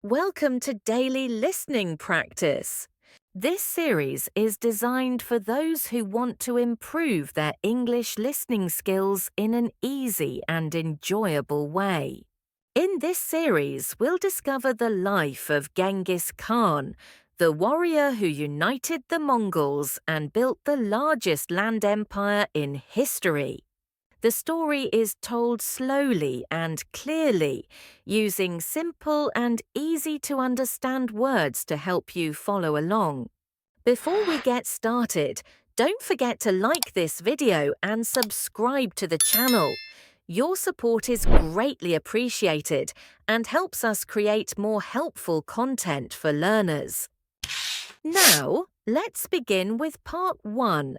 Welcome to Daily Listening Practice. This series is designed for those who want to improve their English listening skills in an easy and enjoyable way. In this series, we'll discover the life of Genghis Khan, the warrior who united the Mongols and built the largest land empire in history. The story is told slowly and clearly, using simple and easy-to-understand words to help you follow along. Before we get started, don't forget to like this video and subscribe to the channel. Your support is greatly appreciated and helps us create more helpful content for learners. Now, let's begin with part 1.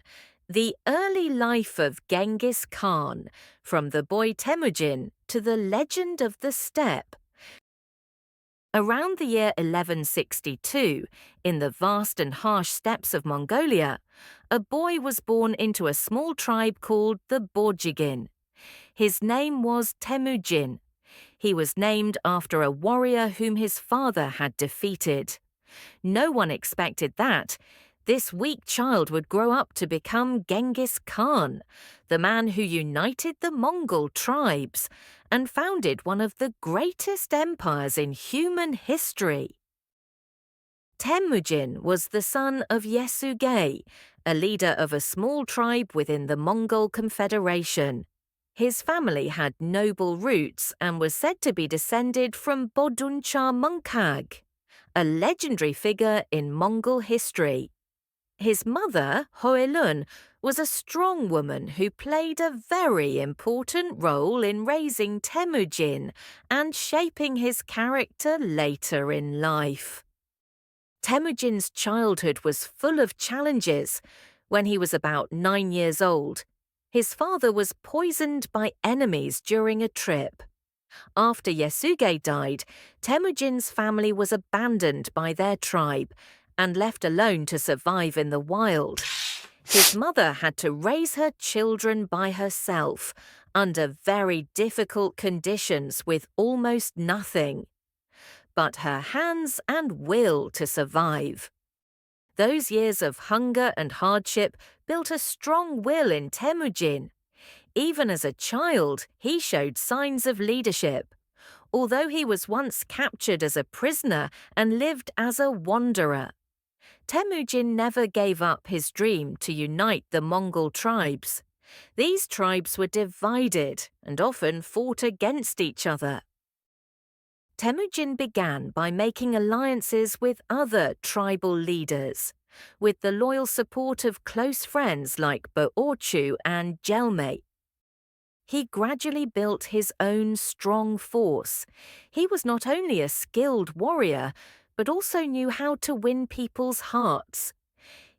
The early life of Genghis Khan, from the boy Temujin to the legend of the steppe. Around the year 1162, in the vast and harsh steppes of Mongolia, a boy was born into a small tribe called the Borjigin. His name was Temujin. He was named after a warrior whom his father had defeated. No one expected that. This weak child would grow up to become Genghis Khan, the man who united the Mongol tribes and founded one of the greatest empires in human history. Temujin was the son of Yesugei, a leader of a small tribe within the Mongol Confederation. His family had noble roots and was said to be descended from Boduncha Munkag, a legendary figure in Mongol history. His mother, Hoelun, was a strong woman who played a very important role in raising Temujin and shaping his character later in life. Temujin's childhood was full of challenges. When he was about 9 years old, his father was poisoned by enemies during a trip. After Yesugei died, Temujin's family was abandoned by their tribe and left alone to survive in the wild. His mother had to raise her children by herself, under very difficult conditions with almost nothing. But her hands and will to survive. Those years of hunger and hardship built a strong will in Temujin. Even as a child, he showed signs of leadership. Although he was once captured as a prisoner and lived as a wanderer, Temujin never gave up his dream to unite the Mongol tribes. These tribes were divided and often fought against each other. Temujin began by making alliances with other tribal leaders, with the loyal support of close friends like Boorchu and Jelme. He gradually built his own strong force. He was not only a skilled warrior, but also knew how to win people's hearts.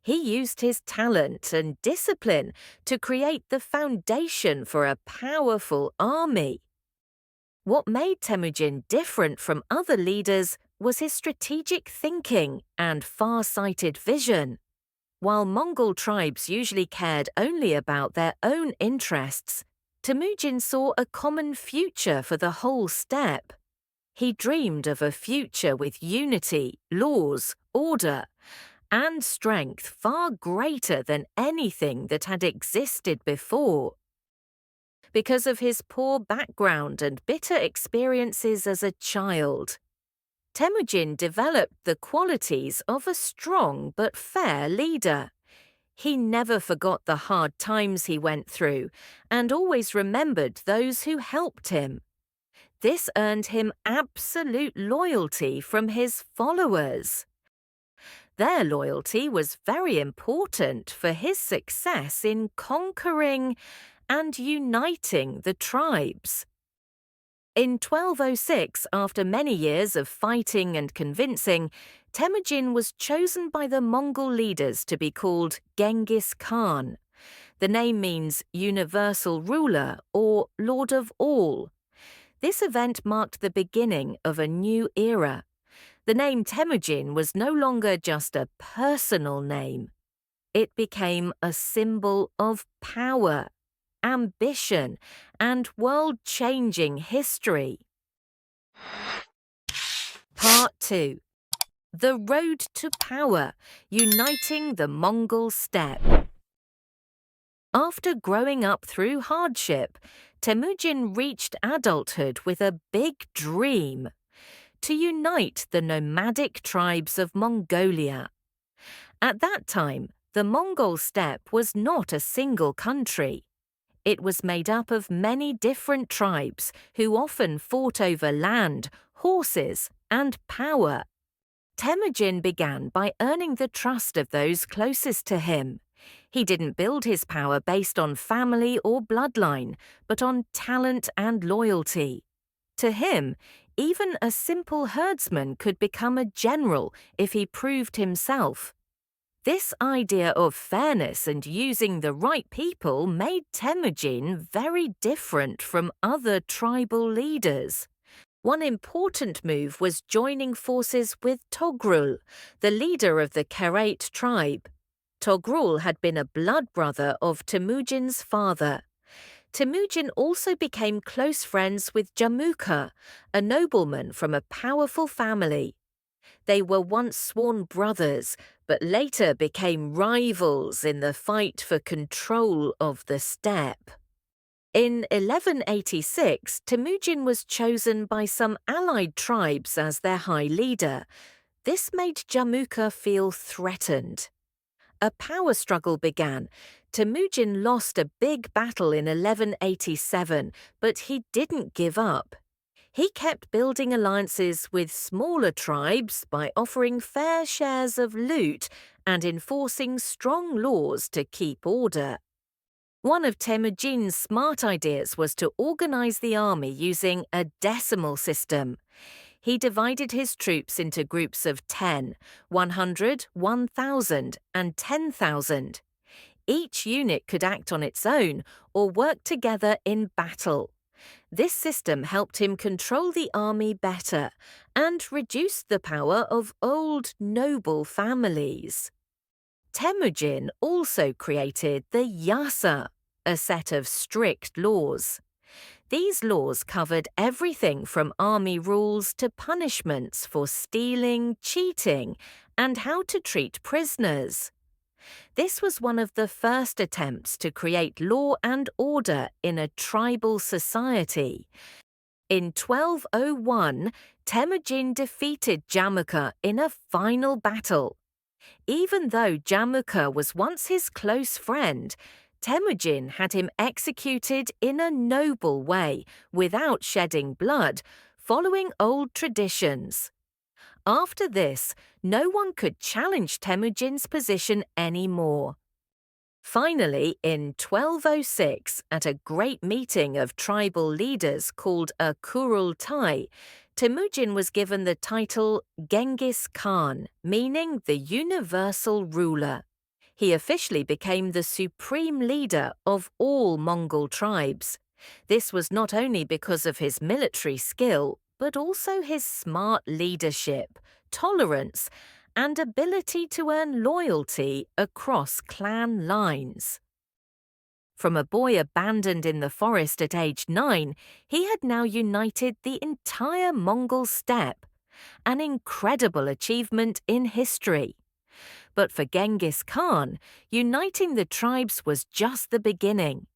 He used his talent and discipline to create the foundation for a powerful army. What made Temujin different from other leaders was his strategic thinking and far-sighted vision. While Mongol tribes usually cared only about their own interests, Temujin saw a common future for the whole steppe. He dreamed of a future with unity, laws, order, and strength far greater than anything that had existed before. Because of his poor background and bitter experiences as a child, Temujin developed the qualities of a strong but fair leader. He never forgot the hard times he went through and always remembered those who helped him. This earned him absolute loyalty from his followers. Their loyalty was very important for his success in conquering and uniting the tribes. In 1206, after many years of fighting and convincing, Temujin was chosen by the Mongol leaders to be called Genghis Khan. The name means universal ruler or lord of all. This event marked the beginning of a new era. The name Temujin was no longer just a personal name. It became a symbol of power, ambition, and world-changing history. Part 2. The Road to Power, Uniting the Mongol Steppe. After growing up through hardship, Temujin reached adulthood with a big dream: to unite the nomadic tribes of Mongolia. At that time, the Mongol steppe was not a single country. It was made up of many different tribes who often fought over land, horses, and power. Temujin began by earning the trust of those closest to him. He didn't build his power based on family or bloodline, but on talent and loyalty. To him, even a simple herdsman could become a general if he proved himself. This idea of fairness and using the right people made Temujin very different from other tribal leaders. One important move was joining forces with Togrul, the leader of the Karait tribe. Togrul had been a blood brother of Temujin's father. Temujin also became close friends with Jamukha, a nobleman from a powerful family. They were once sworn brothers, but later became rivals in the fight for control of the steppe. In 1186, Temujin was chosen by some allied tribes as their high leader. This made Jamukha feel threatened. A power struggle began. Temujin lost a big battle in 1187, but he didn't give up. He kept building alliances with smaller tribes by offering fair shares of loot and enforcing strong laws to keep order. One of Temujin's smart ideas was to organize the army using a decimal system. He divided his troops into groups of 10, 100, 1,000, and 10,000. Each unit could act on its own or work together in battle. This system helped him control the army better and reduced the power of old noble families. Temujin also created the yasa, a set of strict laws. These laws covered everything from army rules to punishments for stealing, cheating, and how to treat prisoners. This was one of the first attempts to create law and order in a tribal society. In 1201, Temujin defeated Jamukha in a final battle. Even though Jamukha was once his close friend, Temujin had him executed in a noble way, without shedding blood, following old traditions. After this, no one could challenge Temujin's position anymore. Finally, in 1206, at a great meeting of tribal leaders called a Kurultai, Temujin was given the title Genghis Khan, meaning the universal ruler. He officially became the supreme leader of all Mongol tribes. This was not only because of his military skill, but also his smart leadership, tolerance, and ability to earn loyalty across clan lines. From a boy abandoned in the forest at age 9, he had now united the entire Mongol steppe, an incredible achievement in history. But for Genghis Khan, uniting the tribes was just the beginning.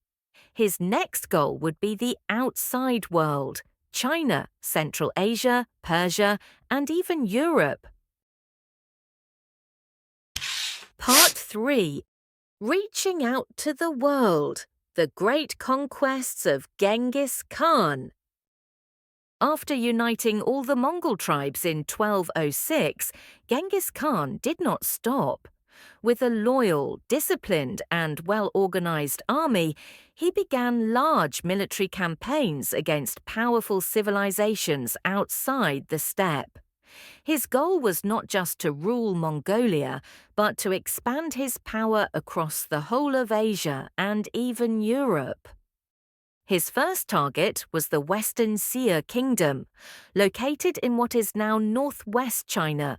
His next goal would be the outside world: China, Central Asia, Persia, and even Europe. Part 3. Reaching out to the world: the great conquests of Genghis Khan. After uniting all the Mongol tribes in 1206, Genghis Khan did not stop. With a loyal, disciplined, and well-organized army, he began large military campaigns against powerful civilizations outside the steppe. His goal was not just to rule Mongolia, but to expand his power across the whole of Asia and even Europe. His first target was the Western Xia Kingdom, located in what is now northwest China.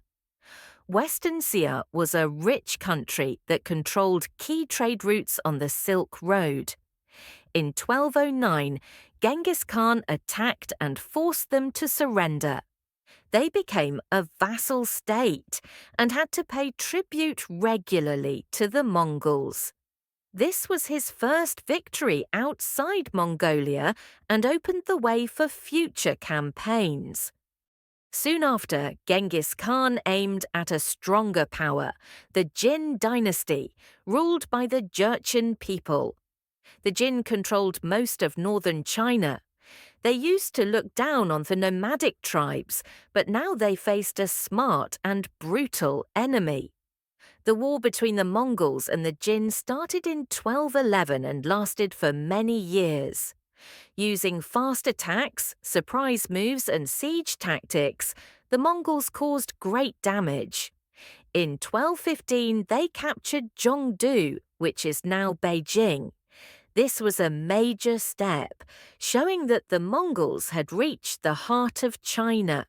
Western Xia was a rich country that controlled key trade routes on the Silk Road. In 1209, Genghis Khan attacked and forced them to surrender. They became a vassal state and had to pay tribute regularly to the Mongols. This was his first victory outside Mongolia and opened the way for future campaigns. Soon after, Genghis Khan aimed at a stronger power, the Jin dynasty, ruled by the Jurchen people. The Jin controlled most of northern China. They used to look down on the nomadic tribes, but now they faced a smart and brutal enemy. The war between the Mongols and the Jin started in 1211 and lasted for many years. Using fast attacks, surprise moves, and siege tactics, the Mongols caused great damage. In 1215, they captured Zhongdu, which is now Beijing. This was a major step, showing that the Mongols had reached the heart of China.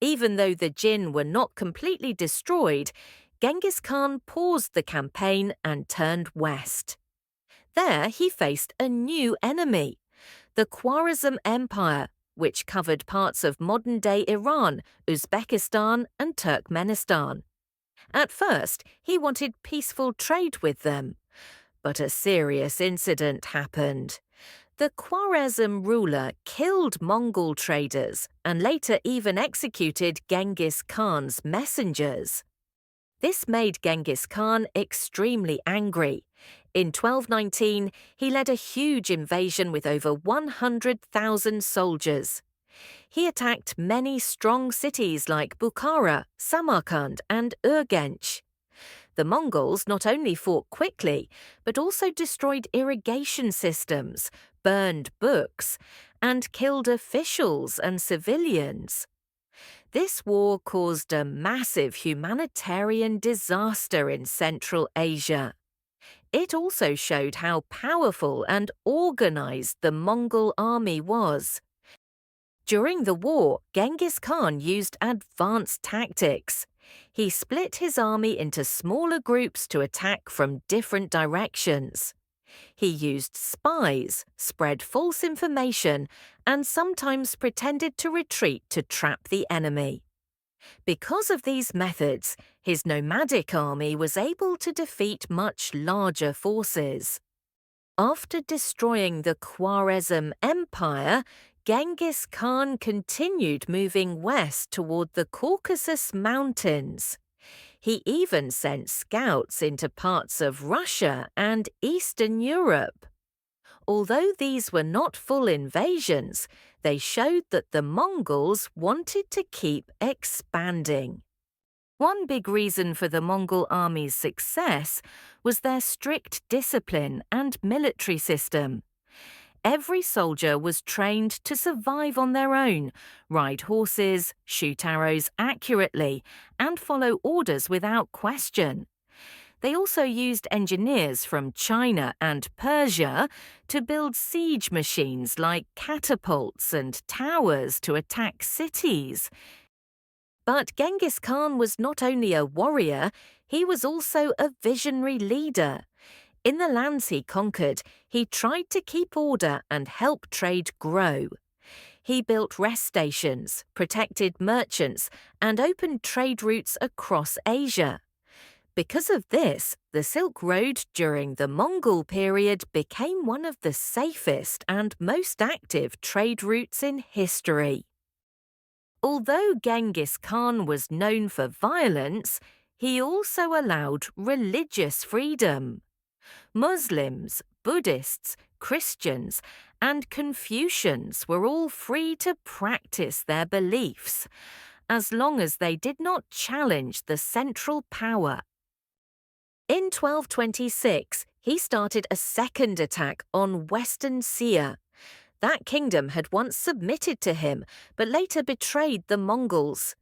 Even though the Jin were not completely destroyed, Genghis Khan paused the campaign and turned west. There he faced a new enemy, the Khwarezm Empire, which covered parts of modern-day Iran, Uzbekistan, and Turkmenistan. At first, he wanted peaceful trade with them. But a serious incident happened. The Khwarezm ruler killed Mongol traders and later even executed Genghis Khan's messengers. This made Genghis Khan extremely angry. In 1219, he led a huge invasion with over 100,000 soldiers. He attacked many strong cities like Bukhara, Samarkand, and Urgench. The Mongols not only fought quickly, but also destroyed irrigation systems, burned books, and killed officials and civilians. This war caused a massive humanitarian disaster in Central Asia. It also showed how powerful and organized the Mongol army was. During the war, Genghis Khan used advanced tactics. He split his army into smaller groups to attack from different directions. He used spies, spread false information, and sometimes pretended to retreat to trap the enemy. Because of these methods, his nomadic army was able to defeat much larger forces. After destroying the Khwarezm Empire, Genghis Khan continued moving west toward the Caucasus Mountains. He even sent scouts into parts of Russia and Eastern Europe. Although these were not full invasions, they showed that the Mongols wanted to keep expanding. One big reason for the Mongol army's success was their strict discipline and military system. Every soldier was trained to survive on their own, ride horses, shoot arrows accurately, and follow orders without question. They also used engineers from China and Persia to build siege machines like catapults and towers to attack cities. But Genghis Khan was not only a warrior, he was also a visionary leader. In the lands he conquered, he tried to keep order and help trade grow. He built rest stations, protected merchants, and opened trade routes across Asia. Because of this, the Silk Road during the Mongol period became one of the safest and most active trade routes in history. Although Genghis Khan was known for violence, he also allowed religious freedom. Muslims, Buddhists, Christians, and Confucians were all free to practice their beliefs, as long as they did not challenge the central power. In 1226, he started a second attack on Western Xia. That kingdom had once submitted to him, but later betrayed the Mongols.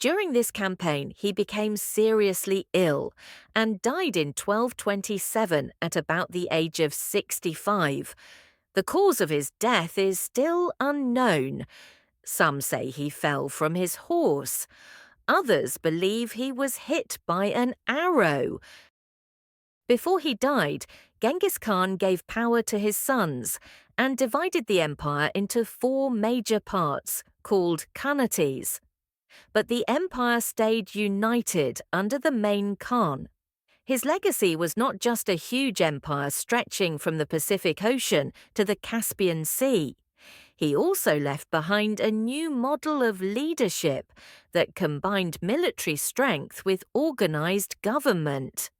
During this campaign, he became seriously ill and died in 1227 at about the age of 65. The cause of his death is still unknown. Some say he fell from his horse. Others believe he was hit by an arrow. Before he died, Genghis Khan gave power to his sons and divided the empire into 4 major parts: called Khanates. But the empire stayed united under the main Khan. His legacy was not just a huge empire stretching from the Pacific Ocean to the Caspian Sea. He also left behind a new model of leadership that combined military strength with organized government.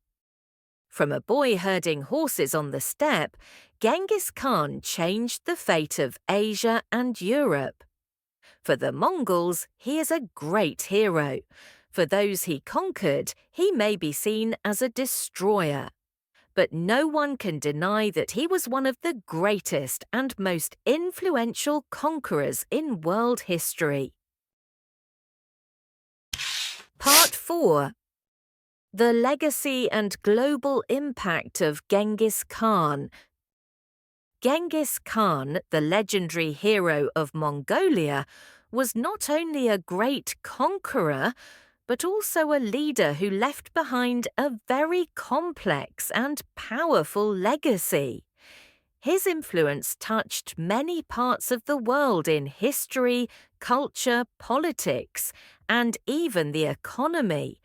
From a boy herding horses on the steppe, Genghis Khan changed the fate of Asia and Europe. For the Mongols, he is a great hero. For those he conquered, he may be seen as a destroyer. But no one can deny that he was one of the greatest and most influential conquerors in world history. Part 4. The legacy and global impact of Genghis Khan. Genghis Khan, the legendary hero of Mongolia, was not only a great conqueror, but also a leader who left behind a very complex and powerful legacy. His influence touched many parts of the world in history, culture, politics, and even the economy.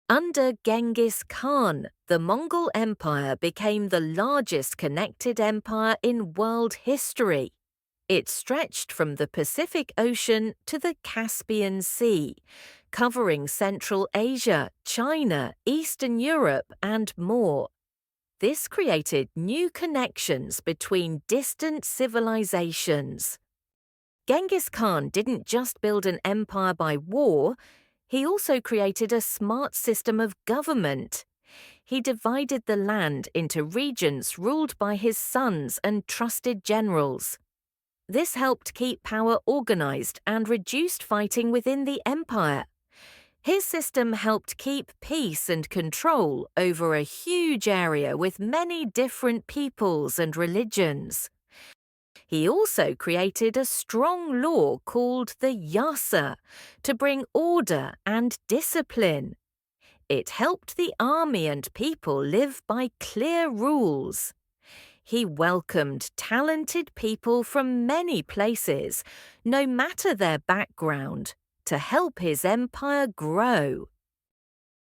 Under Genghis Khan, the Mongol Empire became the largest connected empire in world history. It stretched from the Pacific Ocean to the Caspian Sea, covering Central Asia, China, Eastern Europe, and more. This created new connections between distant civilizations. Genghis Khan didn't just build an empire by war, he also created a smart system of government. He divided the land into regions ruled by his sons and trusted generals. This helped keep power organized and reduced fighting within the empire. His system helped keep peace and control over a huge area with many different peoples and religions. He also created a strong law called the Yasa to bring order and discipline. It helped the army and people live by clear rules. He welcomed talented people from many places, no matter their background, to help his empire grow.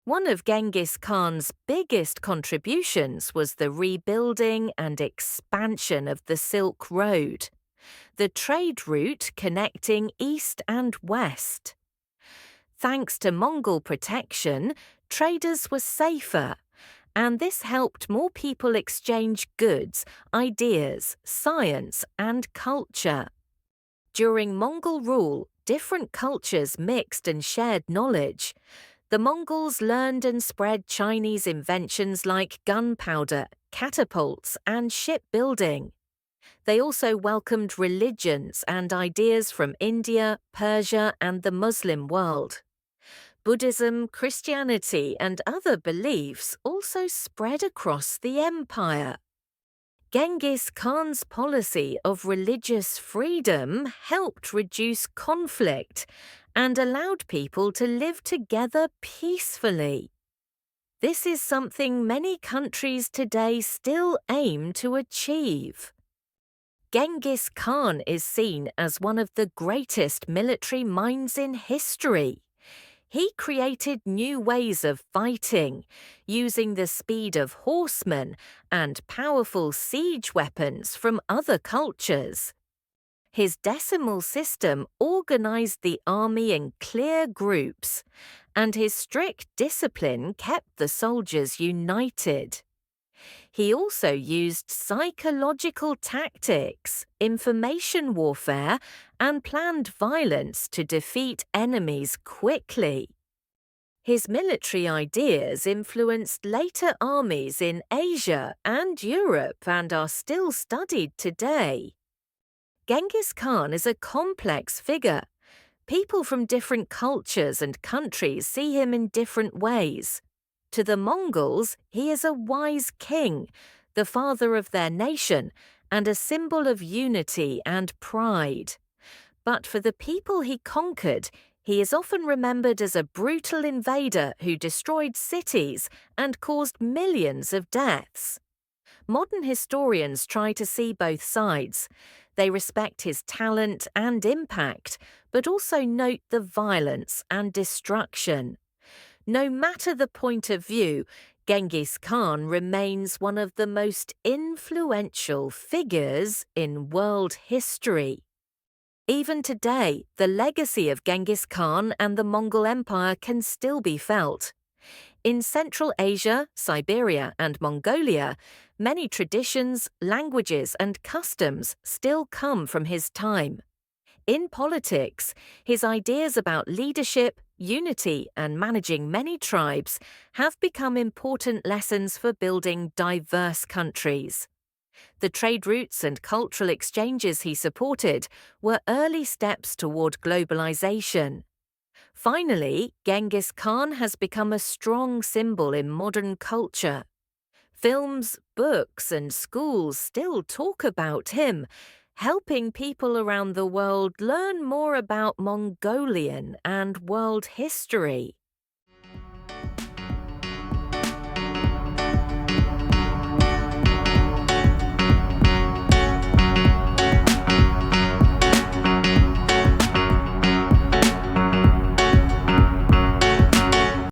One of Genghis Khan's biggest contributions was the rebuilding and expansion of the Silk Road, the trade route connecting East and West. Thanks to Mongol protection, traders were safer, and this helped more people exchange goods, ideas, science, and culture. During Mongol rule, different cultures mixed and shared knowledge. The Mongols learned and spread Chinese inventions like gunpowder, catapults, and shipbuilding. They also welcomed religions and ideas from India, Persia, and the Muslim world. Buddhism, Christianity, and other beliefs also spread across the empire. Genghis Khan's policy of religious freedom helped reduce conflict and allowed people to live together peacefully. This is something many countries today still aim to achieve. Genghis Khan is seen as one of the greatest military minds in history. He created new ways of fighting, using the speed of horsemen and powerful siege weapons from other cultures. His decimal system organized the army in clear groups, and his strict discipline kept the soldiers united. He also used psychological tactics, information warfare, and planned violence to defeat enemies quickly. His military ideas influenced later armies in Asia and Europe and are still studied today. Genghis Khan is a complex figure. People from different cultures and countries see him in different ways. To the Mongols, he is a wise king, the father of their nation, and a symbol of unity and pride. But for the people he conquered, he is often remembered as a brutal invader who destroyed cities and caused millions of deaths. Modern historians try to see both sides. They respect his talent and impact, but also note the violence and destruction. No matter the point of view, Genghis Khan remains one of the most influential figures in world history. Even today, the legacy of Genghis Khan and the Mongol Empire can still be felt. In Central Asia, Siberia, and Mongolia, many traditions, languages, and customs still come from his time. In politics, his ideas about leadership, unity, and managing many tribes have become important lessons for building diverse countries. The trade routes and cultural exchanges he supported were early steps toward globalization. Finally, Genghis Khan has become a strong symbol in modern culture. Films, books, and schools still talk about him, helping people around the world learn more about Mongolian and world history.